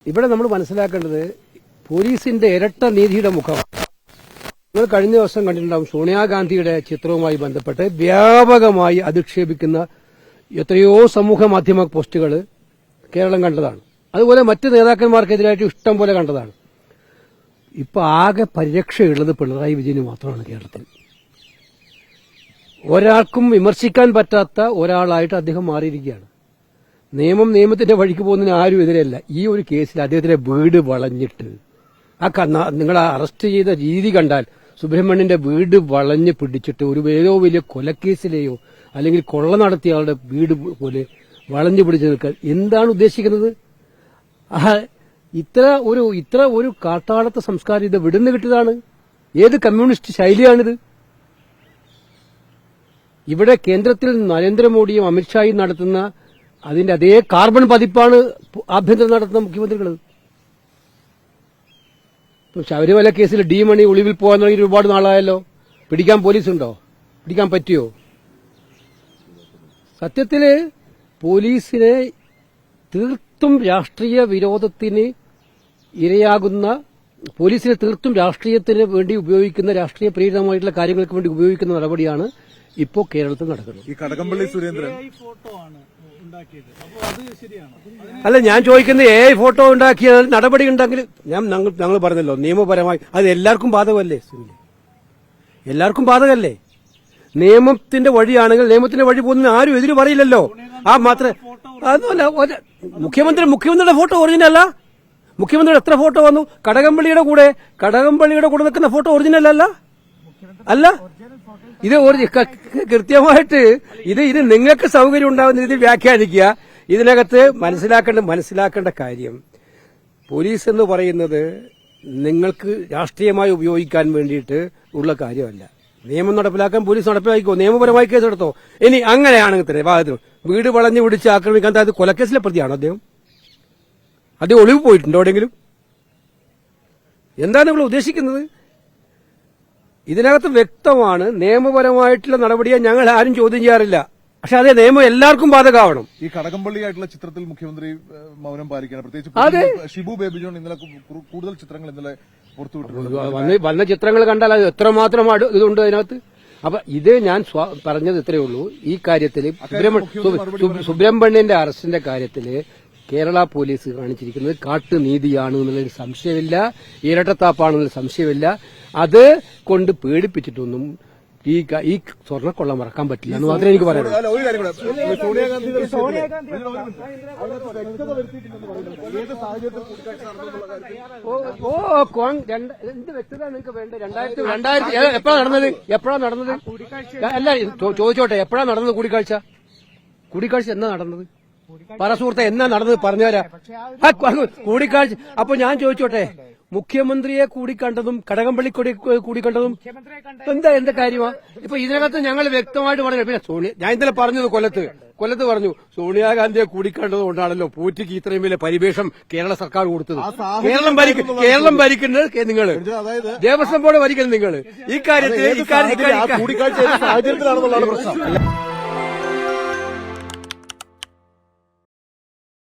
ഇവിടെ നമ്മൾ മനസ്സിലാക്കേണ്ടത് പോലീസിന്റെ ഇരട്ട നീതിയുടെ മുഖമാണ്. നിങ്ങൾ കഴിഞ്ഞ ദിവസം കണ്ടിട്ടുണ്ടാവും സോണിയാഗാന്ധിയുടെ ചിത്രവുമായി ബന്ധപ്പെട്ട് വ്യാപകമായി അധിക്ഷേപിക്കുന്ന എത്രയോ സമൂഹ മാധ്യമ പോസ്റ്റുകൾ കേരളം കണ്ടതാണ്. അതുപോലെ മറ്റ് നേതാക്കന്മാർക്കെതിരായിട്ട് ഇഷ്ടം പോലെ കണ്ടതാണ്. ഇപ്പൊ ആകെ പരിരക്ഷയുള്ളത് പിണറായി വിജയന് മാത്രമാണ് കേരളത്തിൽ. ഒരാൾക്കും വിമർശിക്കാൻ പറ്റാത്ത ഒരാളായിട്ട് അദ്ദേഹം മാറിയിരിക്കുകയാണ്. നിയമത്തിന്റെ വഴിക്ക് പോകുന്നതിന് ആരും എതിരല്ല. ഈ ഒരു കേസിൽ അദ്ദേഹത്തിന്റെ വീട് വളഞ്ഞിട്ട് നിങ്ങൾ അറസ്റ്റ് ചെയ്ത രീതി കണ്ടാൽ സുബ്രഹ്മണ്യന്റെ വീട് വളഞ്ഞ് പിടിച്ചിട്ട് ഒരു ഏതോ വലിയ കൊലക്കേസിലെയോ അല്ലെങ്കിൽ കൊള്ള നടത്തിയ ആളുടെ വീട് പോലെ വളഞ്ഞു പിടിച്ചു നിൽക്കാൻ എന്താണ് ഉദ്ദേശിക്കുന്നത്? ഇത്ര ഒരു കാട്ടാളത്തെ സംസ്കാരം ഇത് വിടുന്ന് കിട്ടിയതാണ്. ഏത് കമ്മ്യൂണിസ്റ്റ് ശൈലിയാണിത്? ഇവിടെ കേന്ദ്രത്തിൽ നരേന്ദ്രമോദിയും അമിത്ഷായും നടത്തുന്ന അതിന്റെ അതേ കാർബൺ പതിപ്പാണ് ആഭ്യന്തരം നടത്തുന്ന മുഖ്യമന്ത്രികൾ. ശബരിമല കേസിൽ ഡി മണി ഒളിവിൽ പോകാൻ തുടങ്ങി ഒരുപാട് നാളായല്ലോ. പിടിക്കാൻ പോലീസുണ്ടോ? പിടിക്കാൻ പറ്റിയോ? സത്യത്തില് പോലീസിനെ തീർത്തും രാഷ്ട്രീയ വിരോധത്തിന് ഇരയാകുന്ന, പോലീസിനെ തീർത്തും രാഷ്ട്രീയത്തിന് വേണ്ടി ഉപയോഗിക്കുന്ന, രാഷ്ട്രീയ പ്രേരിതമായിട്ടുള്ള കാര്യങ്ങൾക്ക് വേണ്ടി ഉപയോഗിക്കുന്ന നടപടിയാണ് ഇപ്പോൾ കേരളത്തിൽ നടക്കുന്നത്. ഈ കടകംപള്ളി സുരേന്ദ്രൻ അല്ല, ഞാൻ ചോദിക്കുന്നത് AI ഫോട്ടോ ഉണ്ടാക്കിയ നടപടി ഉണ്ടെങ്കിൽ ഞങ്ങൾ പറഞ്ഞല്ലോ നിയമപരമായി അത് എല്ലാവർക്കും ബാധകമല്ലേ? എല്ലാവർക്കും ബാധകമല്ലേ? നിയമത്തിന്റെ വഴിയാണെങ്കിൽ നിയമത്തിന്റെ വഴി പോകുന്ന ആരും എതിര് പറയില്ലല്ലോ. മാത്രമേ അതല്ല, മുഖ്യമന്ത്രിയുടെ ഫോട്ടോ ഒറിജിനൽ അല്ല. മുഖ്യമന്ത്രിയുടെ എത്ര ഫോട്ടോ വന്നു? കടകംപള്ളിയുടെ കൂടെ നിൽക്കുന്ന ഫോട്ടോ ഒറിജിനൽ അല്ല. ഇത് കൃത്യമായിട്ട് ഇത് നിങ്ങൾക്ക് സൗകര്യം ഉണ്ടാകുന്ന രീതിയിൽ വ്യാഖ്യാനിക്കുക. ഇതിനകത്ത് മനസ്സിലാക്കേണ്ട കാര്യം, പോലീസ് എന്ന് പറയുന്നത് നിങ്ങൾക്ക് രാഷ്ട്രീയമായി ഉപയോഗിക്കാൻ വേണ്ടിയിട്ട് ഉള്ള കാര്യമല്ല. നിയമം നടപ്പിലാക്കാൻ പോലീസ് നടപ്പിലാക്കിക്കോ, നിയമപരമായി കേസെടുത്തോ. ഇനി അങ്ങനെയാണെങ്കിൽ തന്നെ ഭാഗത്ത് വീട് വളഞ്ഞു പിടിച്ച് ആക്രമിക്കാൻ, അതായത് കൊലക്കേസിലെ പ്രതിയാണോ അദ്ദേഹം ഒളിവ് പോയിട്ടുണ്ടോ എവിടെയെങ്കിലും? എന്താണ് നിങ്ങൾ ഉദ്ദേശിക്കുന്നത്? ഇതിനകത്ത് വ്യക്തമാണ്, നിയമപരമായിട്ടുള്ള നടപടിയെ ഞങ്ങൾ ആരും ചോദ്യം ചെയ്യാറില്ല. പക്ഷെ അതേ നിയമം എല്ലാവർക്കും ബാധകമാവണം. ഈ കടകംപള്ളിയായിട്ടുള്ള ചിത്രത്തിൽ മുഖ്യമന്ത്രി മൗനം പാലിക്കണം. പ്രത്യേകിച്ച് ഷിബു ബേബി ജോൺ ഇന്നലെ കൂടുതൽ ചിത്രങ്ങൾ ഇന്നലെ പുറത്തുവിട്ടിട്ടുണ്ട്. വന്ന ചിത്രങ്ങൾ കണ്ടാൽ അത് എത്രമാത്രം ഇതുണ്ട് അതിനകത്ത്. അപ്പൊ ഇത് ഞാൻ പറഞ്ഞത് ഇത്രയേ ഉള്ളൂ. ഈ കാര്യത്തിൽ സുബ്രഹ്മണ്യന്റെ അറസ്റ്റിന്റെ കാര്യത്തില് കേരള പോലീസ് കാണിച്ചിരിക്കുന്നത് കാട്ടുനീതിയാണ് എന്നുള്ളൊരു സംശയമില്ല, ഇരട്ടത്താപ്പാണെന്നുള്ള സംശയമില്ല. അത് കൊണ്ട് പേടിപ്പിച്ചിട്ടൊന്നും ഈ സ്വർണ്ണക്കൊള്ള മറക്കാൻ പറ്റില്ല എന്ന് മാത്രമേ എനിക്ക് പറയാനുള്ളൂ. എന്ത് വ്യക്തത നിങ്ങൾക്ക് വേണ്ടത്? 2000 എപ്പോഴാണ് നടന്നത്? അല്ല, ചോദിച്ചോട്ടെ, എപ്പോഴാണ് നടന്നത് കൂടിക്കാഴ്ച എന്നാ നടന്നത്? പറ സുഹൃത്തെ, എന്നാ നടന്നത് പറഞ്ഞുതരാ. കൂടിക്കാഴ്ച. അപ്പൊ ഞാൻ ചോദിച്ചോട്ടെ, മുഖ്യമന്ത്രിയെ കൂടിക്കണ്ടതും കടകംപള്ളി കൂടിക്കണ്ടതും എന്താ കാര്യമാ? ഇപ്പൊ ഇതിനകത്ത് ഞങ്ങൾ വ്യക്തമായിട്ട് പറഞ്ഞു. പിന്നെ ഞാൻ ഇന്നലെ പറഞ്ഞത് കൊല്ലത്ത് പറഞ്ഞു, സോണിയാഗാന്ധിയെ കൂടിക്കണ്ടത് കൊണ്ടാണല്ലോ പൂറ്റിക്ക് ഇത്രയും വലിയ പരിവേഷം കേരള സർക്കാർ കൊടുത്തത്. കേരളം ഭരിക്കുന്നത് നിങ്ങൾ, ദേവസ്വം ബോർഡ് ഭരിക്കുന്നത് നിങ്ങൾ. ഈ കാര്യത്തിൽ സാഹചര്യത്തിലാണെന്നുള്ളതാണ് പ്രശ്നം.